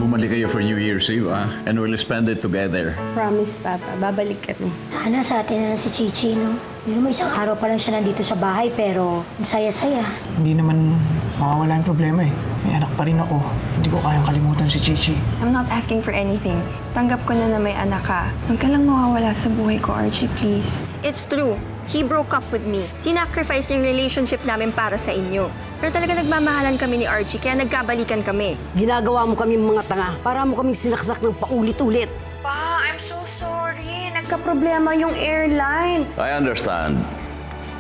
Bumalik kayo for New Year's Eve, and we'll spend it together. Promise, Papa. Babalik kami. Sana sa atin na lang si Chichi, no? Yun naman, isang araw pa lang siya nandito sa bahay, pero ang saya-saya. Hindi naman mawawala yung problema eh. May anak pa rin ako. Hindi ko kayang kalimutan si Chichi. I'm not asking for anything. Tanggap ko na may anak ka. Huwag ka lang mawawala sa buhay ko, Archie, please. It's true. He broke up with me. Sinacrifice yung relationship namin para sa inyo. Pero talaga nagmamahalan kami ni Archie, kaya nagkabalikan kami. Ginagawa mo kami mga tanga para mo kaming sinaksak ng paulit-ulit. Pa, I'm so sorry. Nagka-problema yung airline. I understand.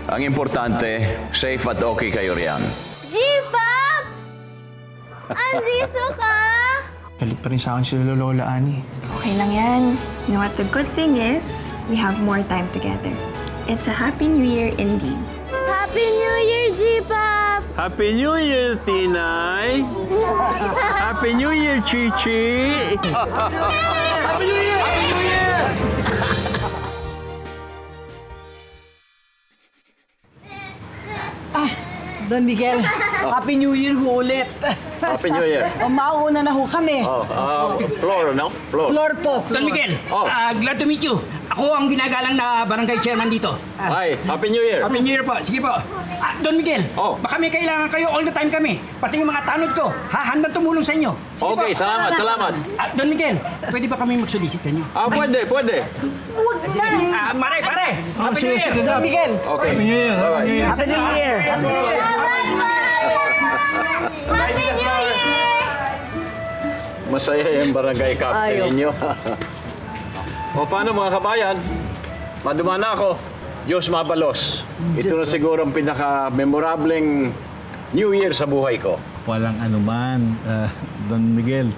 Ang importante, safe at okay kayo riyan. G-Pop! Andito ka? Galit pa rin sa akin si Lola Ani. Okay lang yan. You know what the good thing is? We have more time together. It's a Happy New Year indeed. Happy New Year, G-Pop! Happy New Year, Tinay! Happy New Year, Chichi! Happy New Year! Happy New Year! Don Miguel, Happy New Year ho ulit. Happy New Year. Mauna na ho kami. Floor, no? Floor. Floor po, floor. Don Miguel, Oh. glad to meet you. Ako ang ginagalang na barangay chairman dito. Hi, Happy New Year. Happy New Year po. Sige po. Don Miguel, Oh. baka may kailangan kayo all the time kami. Pati yung mga tanod ko, handang tumulong sa inyo. Sige Okay, po. salamat, salamat. Don Miguel, pwede ba kami mag-solicit sa inyo? Pwede, pwede. Sige. Pare. Happy New Year. Don Miguel, Okay. Happy New Year. Bye-bye. Happy New Year. Happy New Year! Masaya yung barangay captain Ayaw. ninyo. O paano mga kabayan? Maduma na ako. Diyos mabalos. Ito na siguro ang pinaka-memorableng New Year sa buhay ko. Walang anuman, Don Miguel.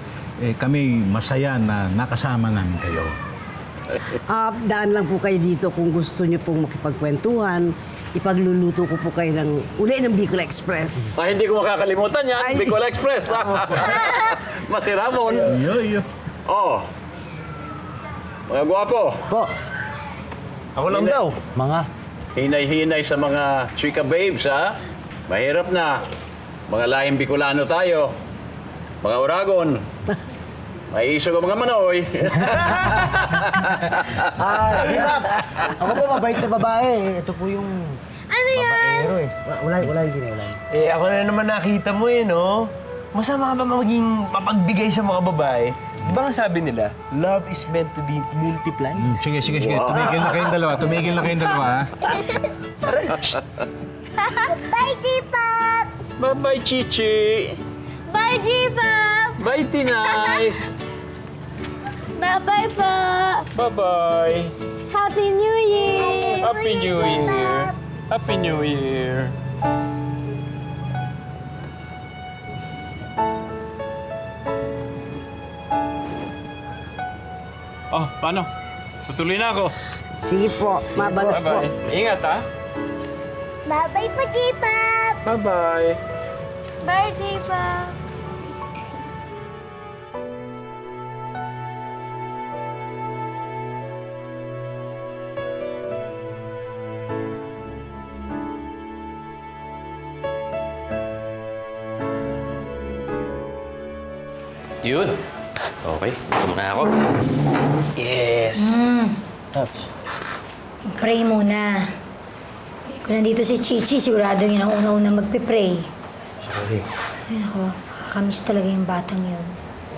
Kami masaya na nakasama namin kayo. Daan lang po kayo dito kung gusto niyo pong makipagkwentuhan. Ipagluluto ko po kayo ng uli ng Bicol Express. Hindi ko makakalimutan yan. Ay. Bicol Express. Masiramon. Yo. Oh. Mga gwapo. Po, Ako lang daw. mga. Hinay-hinay sa mga chika babes, ha? Mahirap na. Mga lahing Bicolano tayo. Mga Oragon. May iso ka mga manoy. Ako po, mabait na babae. Ito po yung Ano yan? babaero eh. Wala yung ginawala. Ako na naman nakita mo no? Masama ba maging mapagbigay sa mga babae? Di ba nga sabi nila, love is meant to be multiplied? Sige. Tumigil na kayong dalawa, ha? Bye, G-Pop! Bye-bye, Chichi. Bye, G-Pop! Bye, Tinay. Bye-bye po! Bye-bye. Happy New Year! Happy New Year. Happy New Year. Oh, paano? Tutuloy na ako. Sige po, mabalas po. Bye-bye. Ingat, ha? Bye-bye po, G-Pop! Bye-bye. Bye, G-Pop! Yun. Okay, ito muna ako. Yes. Pray muna. Kung nandito si Chichi, sigurado yun ang una-una magpipray. Sorry. Ay, ako, kamiss talaga yung batang yun.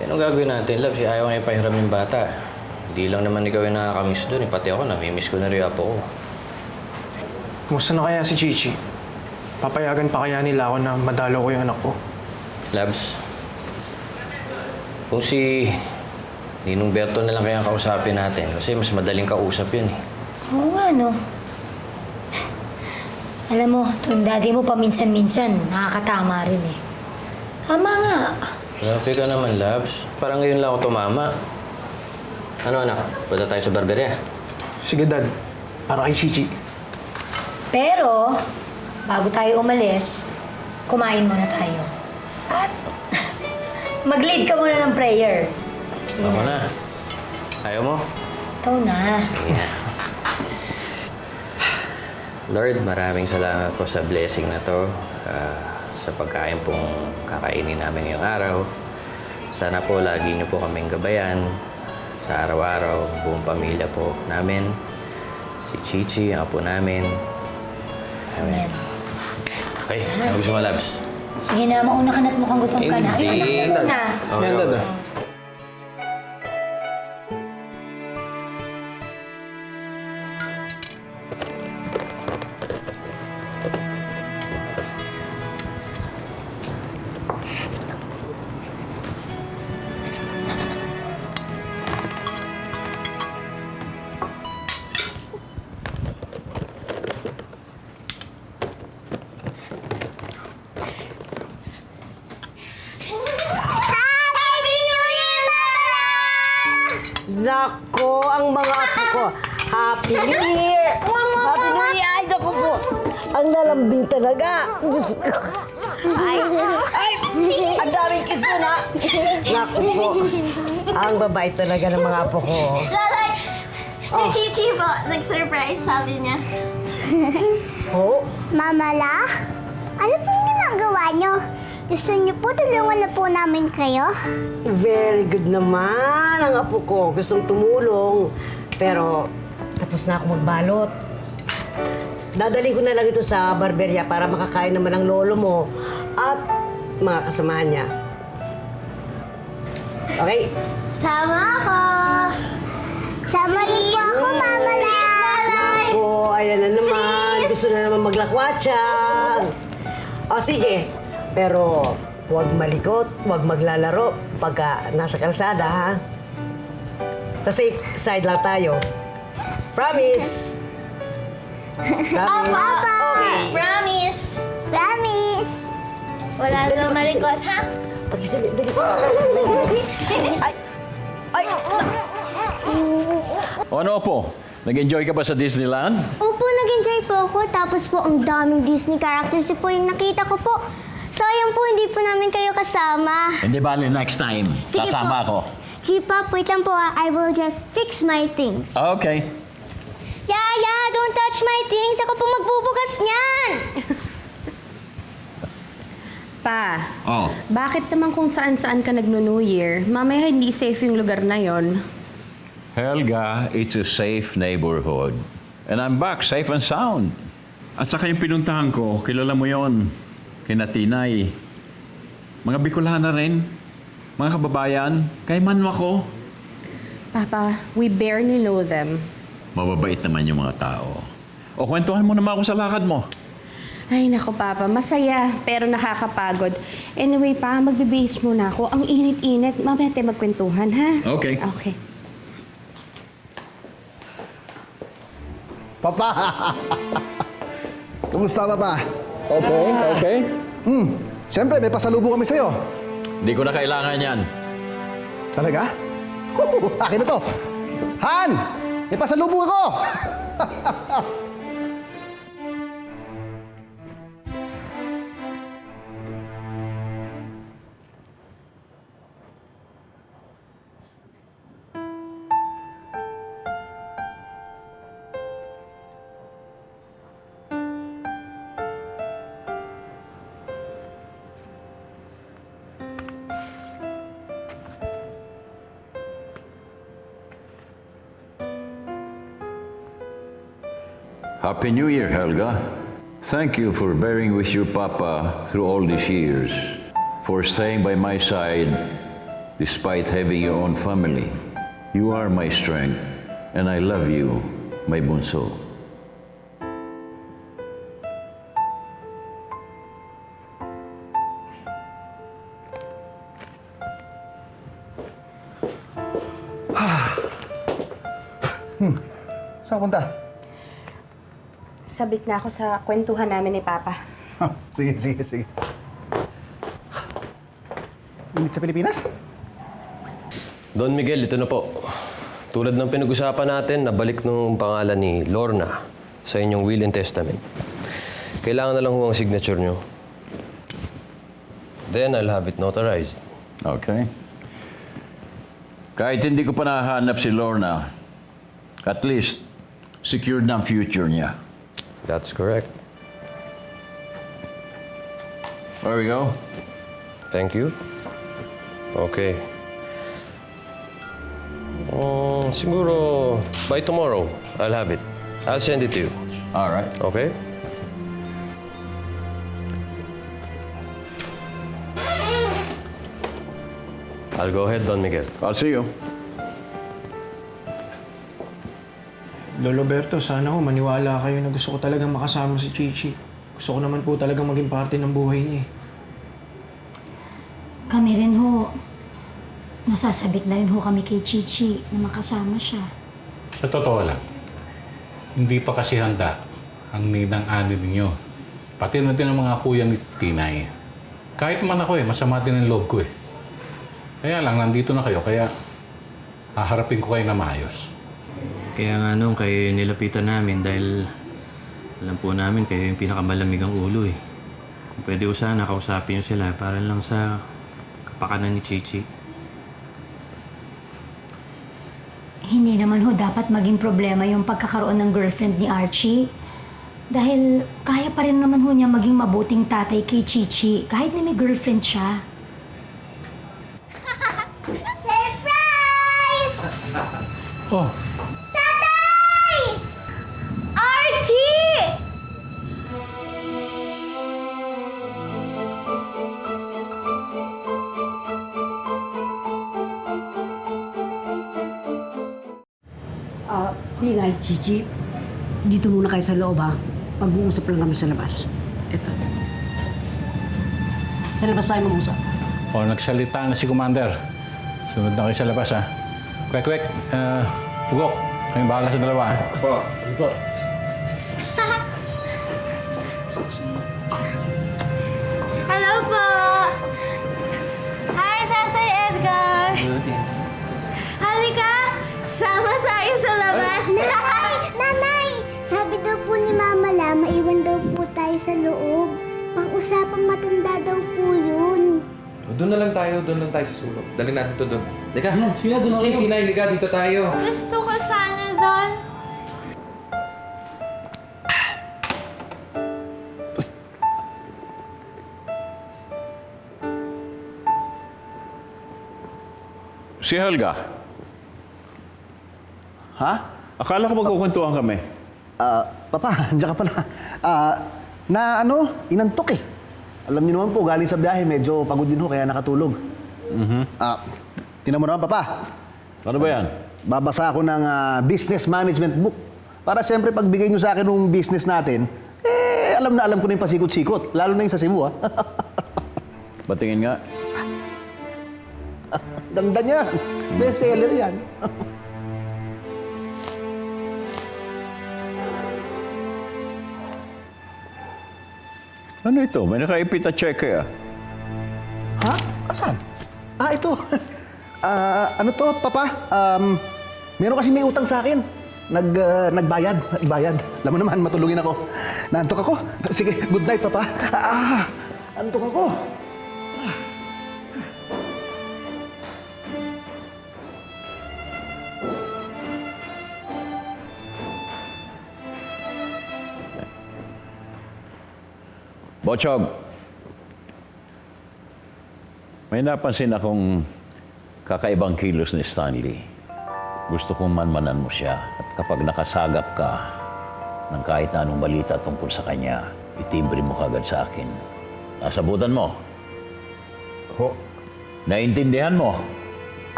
Anong gagawin natin, love? Ayaw nga ipahiram yung bata. Hindi lang naman ikaw yung nakakamiss doon. Pati ako, namimiss ko na rin apo ko. Kumusta na kaya si Chichi? Papayagan pa kaya nila ako na madalo ko yung anak ko? Labs, kung si Ninong Berto na lang kaya kausapin natin kasi mas madaling kausap yun eh. Oo nga, no? Alam mo, itong daddy mo paminsan-minsan, nakakatama rin eh. Tama nga. Grabe ka naman, Labs. Parang ngayon lang ako tumama. Ano anak, punta tayo sa barberya? Sige, Dad. Para kay Chichi. Pero, bago tayo umalis, kumain muna tayo. At mag-lead ka muna ng prayer. Ako na. Ayaw mo? Ikaw na. Lord, maraming salamat po sa blessing na to. Sa pagkain pong kakainin namin ngayong araw. Sana po lagi niyo po kaming gabayan sa araw-araw, buong pamilya po namin. Si Chichi, ang apo namin. Amen. Okay, ano gusto mo, Labs? Sige na, mauna ka na't mukhang gutom ka na. Ay, Hindi. anak, na. Yan, Dad. Nako, ang mga apo ko. Happy New Year! Happy New Year! Ay, naku po. Ang lalambing talaga. Diyos ko. Ay, ang daming kiss doon, ha? Naku po. Ang babae talaga ng mga apo ko. Lalay! Si Chichi po, nag-surprise, sabi niya. Oh, Mama La, ano pong ginagawa niyo? Gusto niyo po tulungan na po namin kayo? very good naman ang apo ko. Gustong tumulong. Pero, tapos na ako magbalot. Dadalhin ko na lang ito sa barberya para makakain naman ang lolo mo at mga kasamahan niya. Okay? Sama ako! Sama rin po ako, Mama La! Ako, ayan na naman. Gusto na naman maglakwatsa. O sige, pero huwag malikot, huwag maglalaro pagka nasa kalsada, ha? Sa safe side lang tayo. Promise! Promise? Papa! Okay. Promise! Promise! Wala na malikot, ha? Pag-isunod, dali. Ay! Ay! O ano po? Nag-enjoy ka ba sa Disneyland? Opo, nag-enjoy po ako. Tapos po, ang daming Disney characters po yung nakita ko po. Sayang po, hindi po namin kayo kasama. Hindi bali, next time. Sige Kasama po. ako. Chipa, wait lang po ha. I will just fix my things. Okay. Yaya, don't touch my things. Ako po magbubukas niyan. Pa, Oh. bakit naman kung saan-saan ka nagno-New Year, mamaya hindi safe yung lugar na yon? Helga, it's a safe neighborhood. And I'm back, safe and sound. At saka yung pinuntahan ko, kilala mo yon, kina Tinay. Mga Bicolana rin, mga kababayan, kay Manu ako. Papa, we barely know them. Mababait naman yung mga tao. O, kwentuhan mo naman ako sa lakad mo. Ay, nako Papa, masaya pero nakakapagod. Anyway pa, magbe-base muna ako. Ang init-init. Mamaya tayo magkwentuhan, ha? Okay. Okay. Papa! Kumusta, Papa? Okay. Siyempre, may pasalubong kami sa'yo. Hindi ko na kailangan yan. Talaga? Akin na to. Han! May pasalubong ako! Happy New Year, Helga. Thank you for bearing with your papa through all these years, for staying by my side despite having your own family. You are my strength, and I love you, my bunso. Saan ka punta? Sabik na ako sa kwentuhan namin ni Papa. Sige. Init sa Pilipinas? Don Miguel, ito na po. Tulad ng pinag-usapan natin, nabalik nung pangalan ni Lorna sa inyong will and testament. Kailangan na lang ho ang signature nyo. Then I'll have it notarized. Okay. Kahit hindi ko pa nahanap si Lorna, at least secured na ang future niya. That's correct. There we go. Thank you. Okay. Siguro by tomorrow, I'll have it. I'll send it to you. All right. Okay? I'll go ahead, Don Miguel. I'll see you. Lolo Berto, sana ho maniwala kayo na gusto ko talagang makasama si Chichi. Gusto ko naman po talagang maging parte ng buhay niya eh. Kami rin ho. Nasasabik na rin ho kami kay Chichi na makasama siya. Sa totoo lang, hindi pa kasi handa ang ninang-ani ninyo. Pati na din ang mga kuya ni Tinay. Kahit man ako masama din ang loob ko eh. Kaya lang, nandito na kayo, kaya haharapin ko kayo na maayos. Kaya nga nung kayo nilapitan namin dahil alam po namin kayo yung pinakamalamig ang ulo eh. Kung pwede ko sana kausapin nyo sila para lang sa kapakanan ni Chichi. Hindi naman ho dapat maging problema yung pagkakaroon ng girlfriend ni Archie. Dahil kaya pa rin naman ho niya maging mabuting tatay kay Chichi kahit na may girlfriend siya. Surprise! Oh, Tatay! Archie! Tinay, Chichi, dito muna kayo sa loob ha. Mag-uusap lang kami sa labas. Ito. Sa labas tayo mag-usap. oh, nagsalita na si Commander. Sunod na kayo sa labas, ha? Kwek, Ugok, kayong bahala sa dalawa, ha? Opo. Hello po! Hi, Tatay Edgar! Halika! Sama tayo sa labas! Nanay! Nanay! Sabi daw po ni Mama La, maiwan daw po tayo sa loob. Pang-usapang matanda daw po yun. Doon na lang tayo sa sulok. Dali natin to doon. Lika! Sino doon? Chichi, Pinay, lika, dito tayo. Gusto ko sana doon. Si Helga. Ha? Akala ko magkukwentuhan kami. Papa, andiyan ka pala. Inantok eh. Alam niyo naman po, galing sa biyahe, medyo pagod din ho, kaya nakatulog. Tinan mo naman, Papa. Ano ba yan? Babasa ako ng business management book. Para siyempre, pagbigay niyo sa akin ng business natin, alam na alam ko na yung pasikot-sikot. Lalo na yung sa Cebu, ha? Patingin nga. Ganda niya. Bestseller yan. Ano ito? May nakaipit na cheque ah. Ha? Asan? Ito. Ano to, Papa? Meron kasi may utang sa akin. Nagbayad. Alam mo naman, matulungin ako. Naantok ako. Sige, good night, Papa. Antok ako. Bochog, may napansin akong kakaibang kilos ni Stanley. Gusto kong manmanan mo siya. At kapag nakasagap ka ng kahit na anong balita tungkol sa kanya, itimbre mo kagad sa akin. Nasabutan mo. Ho? Naintindihan mo.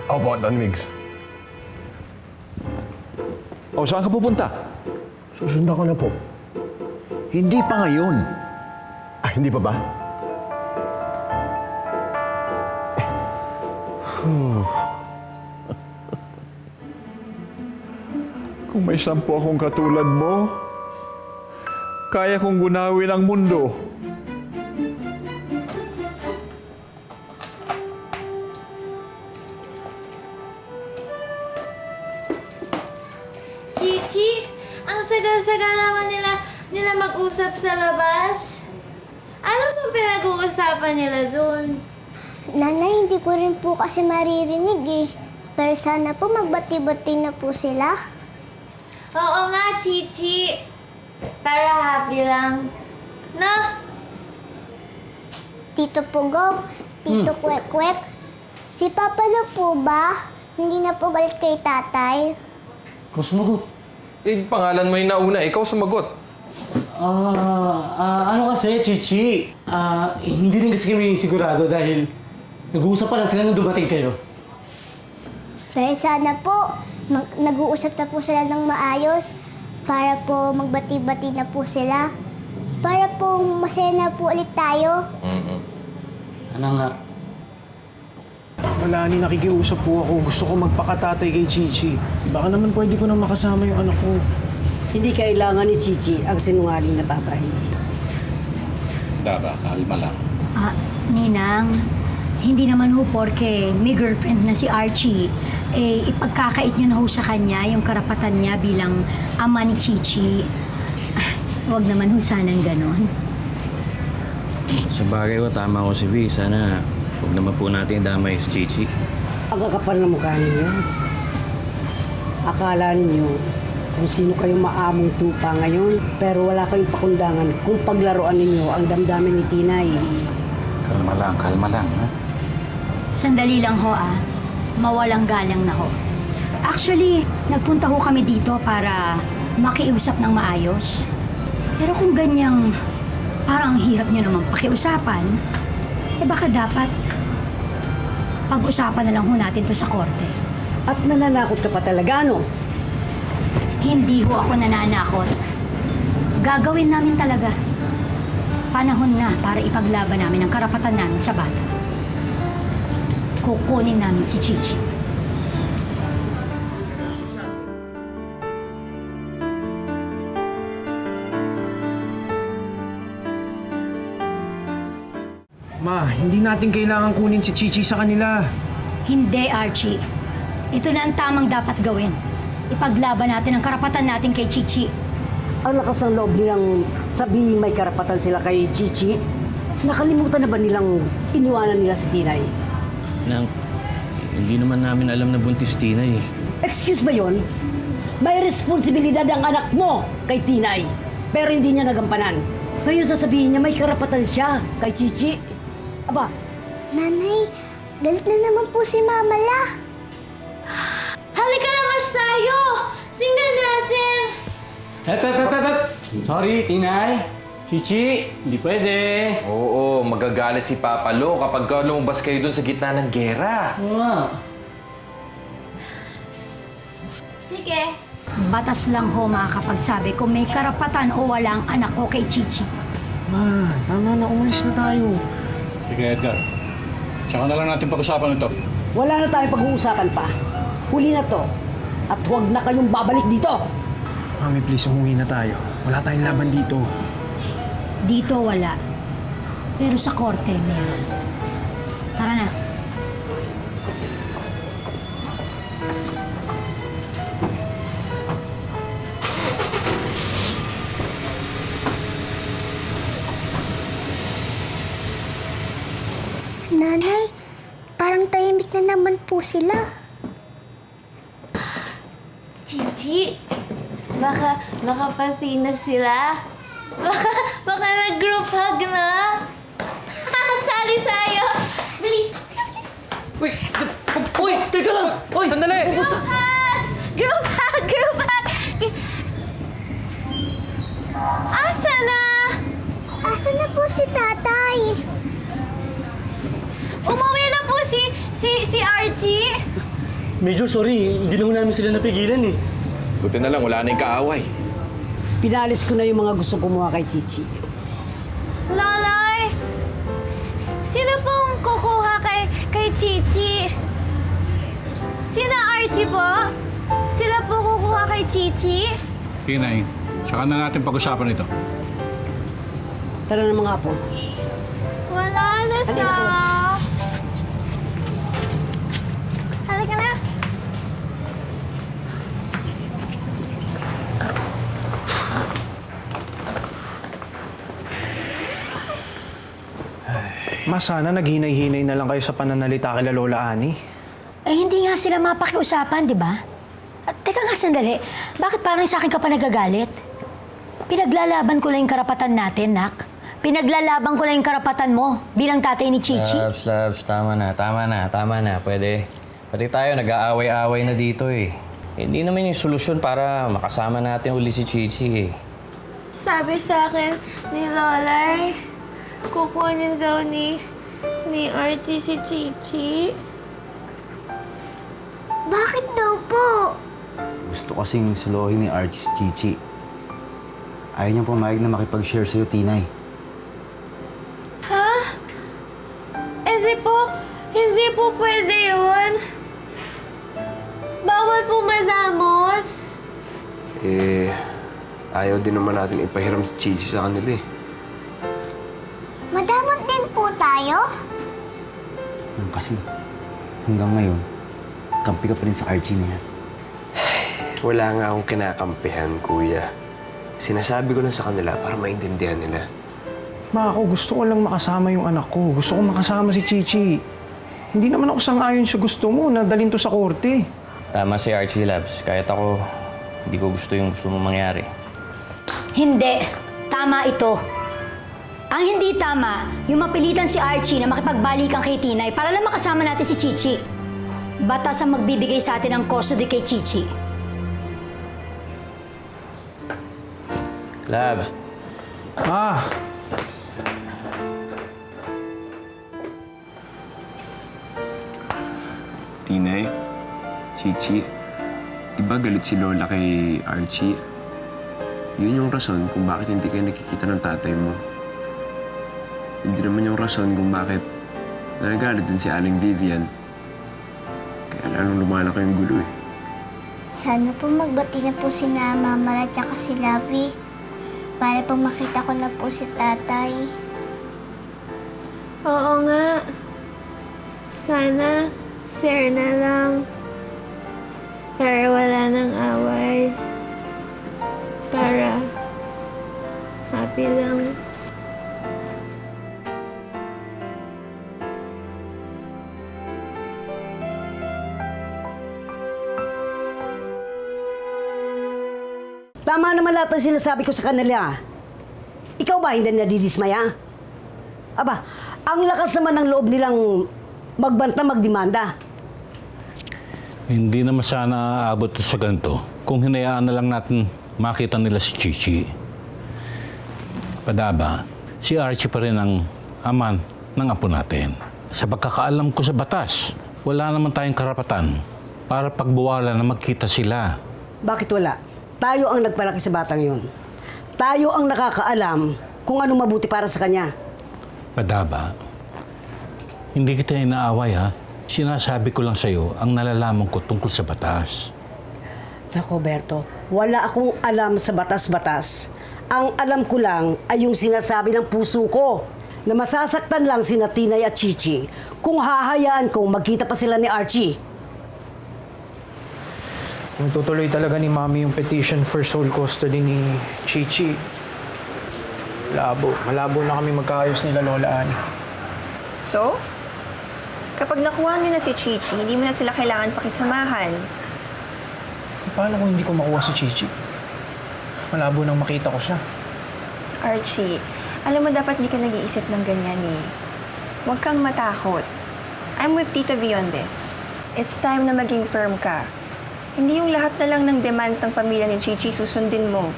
Opo, Don Migs. O, saan ka pupunta? Susundan ko na po. Hindi pa ngayon. Hindi pa ba? Kung may 10 akong katulad mo, kaya kong gunawin ang mundo. Chichi, ang sagal-sagal naman nila mag-usap sa labas. Ano po pinag-uusapan nila doon? Nanay, hindi ko rin po kasi maririnig eh. Pero sana po magbati-bati na po sila. Oo nga, Chichi. Para happy lang. No? Tito Pugong, Tito Kwek-Kwek, si Papa Lo po ba? Hindi na po galit kay tatay? Ikaw sumagot. Eh, pangalan mo yung nauna. Ikaw sumagot. Ano kasi, Chichi? Hindi rin kasi kami sigurado dahil nag-uusap pa lang sila nung dumating kayo. Pero sana po, nag-uusap na po sila ng maayos para po magbati-bati na po sila. Para po masaya na po ulit tayo. Ano nga? Wala, ni nakikiusap po ako. Gusto ko magpakatatay kay Chichi. Baka naman pwede ko na makasama yung anak ko. Hindi kailangan ni Chichi ang sinungaling na tatay. Daba, kalma lang. Ninang, hindi naman ho porke may girlfriend na si Archie, ipagkakait nyo na ho sa kanya yung karapatan niya bilang ama ni Chichi. Huwag naman ho sanang ganon. Sa bagay ko, tama ko si V. Sana huwag naman po natin damay si Chichi. Ang kakapal na mukha ninyo. Akala ninyo kung sino kayong maamong tupa ngayon, pero wala kayong pakundangan kung paglaruan ninyo ang damdamin ni Tinay. Kalma lang, ha? Sandali lang ho mawalang galang na ho. Actually, nagpunta ho kami dito para makiusap ng maayos. Pero kung ganyang parang ang hirap nyo naman pakiusapan, baka dapat pag-usapan na lang ho natin to sa korte. At nananakot ka pa talaga, no? Hindi ho ako nananakot. Gagawin namin talaga. Panahon na para ipaglaban namin ang karapatan namin sa bata. Kukunin namin si Chichi. Ma, hindi natin kailangan kunin si Chichi sa kanila. Hindi, Archie. Ito na ang tamang dapat gawin. Ipaglaban natin ang karapatan natin kay Chichi. Ang lakas ng loob nilang sabihin may karapatan sila kay Chichi. Nakalimutan na ba nilang iniwanan nila si Tinay? Nang, hindi naman namin alam na buntis Tinay. Excuse ba yon? May responsibilidad ang anak mo kay Tinay. Pero hindi niya nagampanan. Ngayon sasabihin niya may karapatan siya kay Chichi. Aba, Nanay, galit na naman po si Mama La. Halika na mas tayo! Tingnan natin! Hep! Sorry, Tinay. Chichi, hindi pwede. Oo, magagalit si Papa Lo kapag lumabas kayo dun sa gitna ng gera. Sige. Batas lang ho makakapagsabi kung may karapatan o wala ang anak ko kay Chichi. Ma, tama na. Umalis na tayo. Sige, Edgar. Tsaka na lang natin pag-usapan ito. wala na tayong pag-uusapan pa. Huli na to. At huwag na kayong babalik dito. Mami, please, umuwi na tayo. Wala tayong laban dito. Dito wala. Pero sa korte, meron. Tara na. Nanay, parang tahimik na naman po sila. Chichi, baka pasina sila. Baka nag-group hug na. Sali tayo. Bilis. Uy! Teka lang! Uy! Sandali! Group hug! Group hug! Group hug! Asa na? Asa na po si tatay? Umuwi na po si Archie. Major, sorry. Hindi na ho namin sila napigilan eh. Buti na lang, wala na yung kaaway. Pinalis ko na yung mga gusto kumuha kay Chichi. Nanay! Sino pong kukuha kay Chichi? Sina Archie po? Sila po kukuha kay Chichi? Tinay, tsaka na natin pag-usapan ito. Tara na mga apo. Wala na siya. Halika na. Ma, sana naghinay-hinay na lang kayo sa pananalita kay Lola Annie. Eh, hindi nga sila mapakiusapan, di ba? At teka nga sandali, bakit parang sa akin ka pa nagagalit? Pinaglalaban ko lang yung karapatan natin, Nak. Pinaglalaban ko lang yung karapatan mo bilang tatay ni Chichi. Labs, tama na. Pwede. Pati tayo, nag-aaway-aaway na dito eh. Hindi naman yung solusyon para makasama natin uli si Chichi eh. Sabi sa akin ni Lolay, kukunin daw ni Archie si Chichi. Bakit daw po? Gusto kasing suluhin ni Archie si Chichi. Ayaw niyang pumayag na makipag-share sa'yo, Tinay. Ha? Hindi po pwede yun. Bawal po madamos. Ayaw din naman natin ipahiram si Chichi sa kanila eh. Madamot din po tayo? Kasi hanggang ngayon, kampi ka pa rin sa Archie na yan. Wala nga akong kinakampihan, kuya. Sinasabi ko lang sa kanila para maintindihan nila. Ma, ako gusto ko lang makasama yung anak ko. Gusto ko makasama si Chichi. Hindi naman ako sang-ayon sa gusto mo na dalhin to sa korte. Tama si Archie, Labs. Kahit ako, hindi ko gusto yung gusto mo mangyari. Hindi. Tama ito. Ang hindi tama, yung mapilitan si Archie na makipagbalikan kay Tinay para lang makasama natin si Chichi. Batas ang magbibigay sa atin ng custody kay Chichi. Labs. Tinay, Chichi, di ba galit si Lola kay Archie? Yun yung rason kung bakit hindi kayo nakikita ng tatay mo. Hindi naman yung rason kung bakit nagagalit din si Aling Vivian. Kaya lalong lumalaki yung gulo eh. Sana po magbati na po si Mama at saka si Lovey. Para pong makita ko na po si tatay. Oo nga. Sana, share na lang. Para wala nang away. Para happy lang. Tama naman lahat ng sinasabi ko sa kanila. Ikaw ba hindi nadidismaya? Aba, ang lakas naman ng loob nilang magbanta, magdemanda. Hindi naman sana aabot sa ganito kung hinayaan na lang natin makita nila si Chichi. Padaba, si Archie pa rin ang aman ng apo natin. Sa pagkakaalam ko sa batas, wala naman tayong karapatan para pagbuwala na magkita sila. Bakit wala? Tayo ang nagpalaki sa batang yun. Tayo ang nakakaalam kung ano mabuti para sa kanya. Padaba, hindi kita inaaway ha. Sinasabi ko lang sa'yo ang nalalaman ko tungkol sa batas. Nako, Berto, wala akong alam sa batas-batas. Ang alam ko lang ay yung sinasabi ng puso ko na masasaktan lang sina Tinay at Chichi kung hahayaan kong magkita pa sila ni Archie. Kung tutuloy talaga ni Mami yung petition for sole custody ni Chichi, malabo na kami magkaayos nila Lola Annie. So, kapag nakuha niyo na si Chichi, hindi mo na sila kailangan pakisamahan. Paano kung hindi ko makuha si Chichi? Malabo nang makita ko siya. Archie, alam mo dapat hindi ka nag-iisip ng ganyan eh. Huwag kang matakot. I'm with Tita V on this. It's time na maging firm ka. Hindi yung lahat na lang ng demands ng pamilya ni Chichi susundin mo.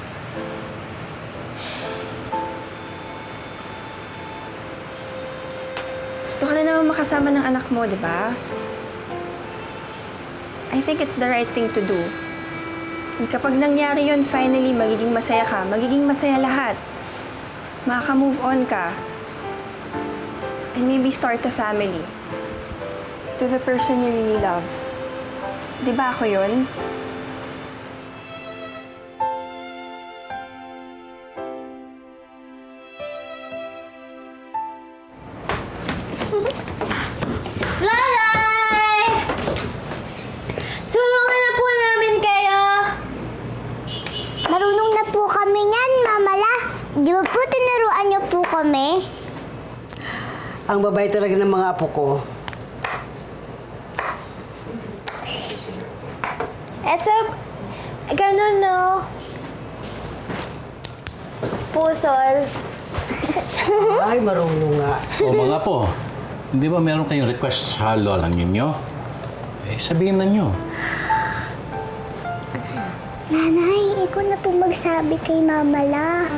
Gusto ka na naman makasama ng anak mo, di ba? I think it's the right thing to do. And kapag nangyari yun, finally, magiging masaya ka. Magiging masaya lahat. Makaka-move on ka. And maybe start a family. To the person you really love. Di ba ako yun? Lalay! Sulungan na po namin kayo! Marunong na po kami niyan, Mamala. Di ba po tinuruan niyo po kami? Ang babay talaga ng mga apo ko. Eto, ganun no. Pusol. Ay, marunong nga. O mga po, hindi ba meron kayong request sa lola ninyo? Eh, sabihin na nyo. Nanay, ikaw na po magsabi kay Mama La.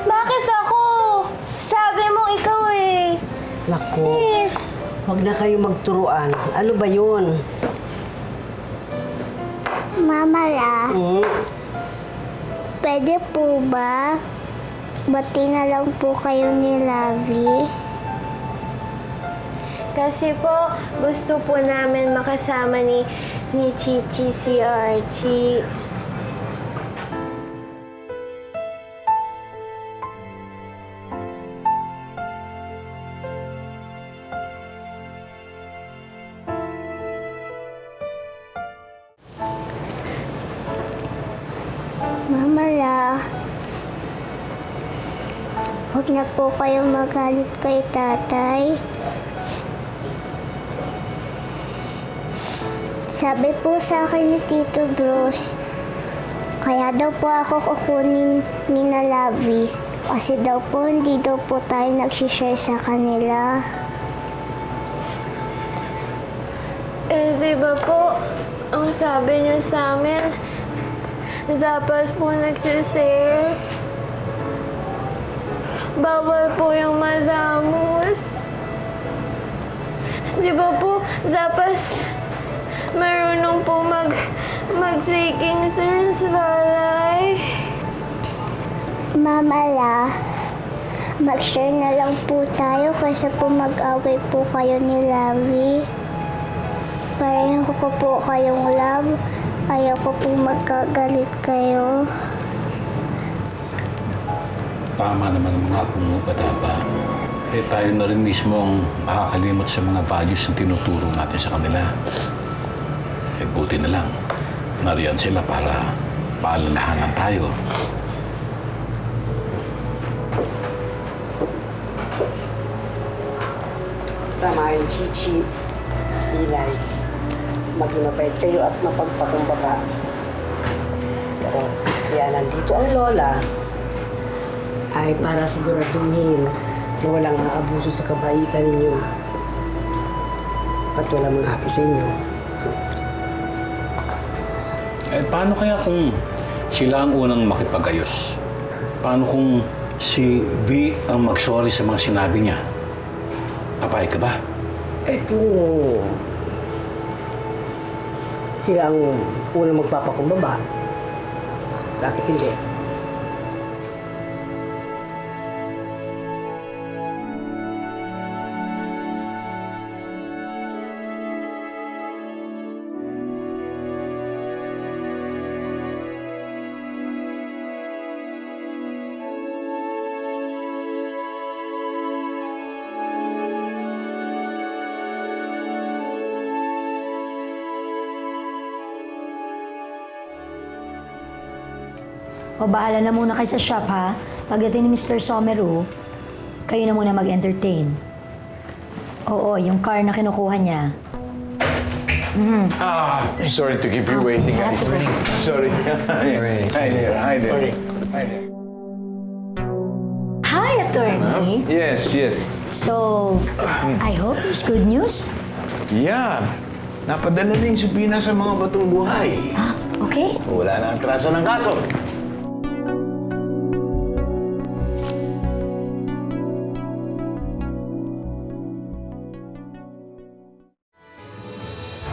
Bakit ako? Sabi mo ikaw eh. Nako, Yes. wag na kayo magturuan. Ano ba yun? Mama La, pwede po ba? Bati na lang po kayo ni Lavi. Kasi po, gusto po namin makasama ni Chichi si Archie. Mama La, huwag na po kayong magalit kay tatay. Sabi po sa akin ni Tito Bruce, kaya daw po ako kukunin ni na Lavi. Kasi daw po, hindi daw po tayo nagsishare sa kanila. Eh, di ba po, ang sabi niyo sa amin, dapat po nagsishare. Bawal po yung madamos. Di ba po, dapat marunong po mag-taking turns, Lalay. Mama La, mag-share na lang po tayo kaysa po mag-away po kayo ni Lavi. Pareho ko po kayong love. Ayoko po magkagalit kayo. Tama naman ang mga pumupataba. Eh tayo na rin mismo ang makakalimot sa mga values na tinuturo natin sa kanila. Eh buti na lang, nariyan sila para paalalahanan tayo. Tama yung Chichi, Eli. Maging mabait kayo at mapagpakumbaba. Pero kaya nandito ang lola ay para siguraduhin na walang aabuso sa kabaitan ninyo at walang mga api sa inyo. Eh paano kaya kung sila ang unang makipag-ayos? Paano kung si V ang mag-sorry sa mga sinabi niya? Papayag ka ba? Eh kung sila ang unang magpapakumbaba, bakit hindi? O bahala na muna kayo sa shop, ha? Pagdating ni Mr. Someru, kayo na muna mag-entertain. Oo, yung car na kinukuha niya. Sorry to keep you waiting, guys. Sorry. Hi there. Hi there. Hi there. Hi, attorney. Yes. So, I hope there's good news. Yeah. Napadala na yung subina sa mga batong buhay. Okay. Wala na ang atraso ng kaso.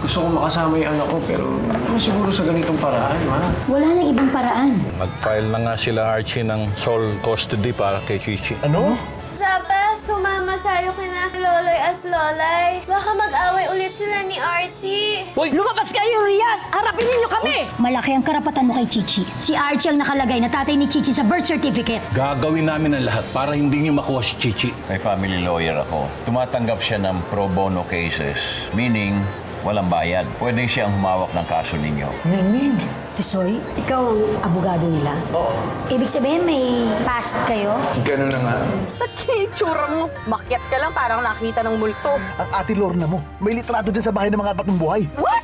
Gusto ko makasama yung anak ko, pero ano siguro sa ganitong paraan, ma? Wala nang ibang paraan. Mag-file na nga sila, Archie, ng sole custody para kay Chichi. Ano? Dapat sumama tayo kina Loloy at Lolay. Baka mag-away ulit sila ni Archie. Lumabas kayo riyan! Harapin ninyo kami! Malaki ang karapatan mo kay Chichi. Si Archie ang nakalagay na tatay ni Chichi sa birth certificate. Gagawin namin ang lahat para hindi niyo makuha si Chichi. May family lawyer ako. Tumatanggap siya ng pro bono cases. Meaning, walang bayad. Pwede siyang humawak ng kaso ninyo. Ningning. Tisoy, ikaw ang abogado nila? Oo. Ibig sabihin, may past kayo? Ganun na nga. Ba't kinitsura mo? Makyat ka lang parang nakita ng multo. Ang ate Lorna mo, may litrato din sa bahay ng mga batong buhay. What?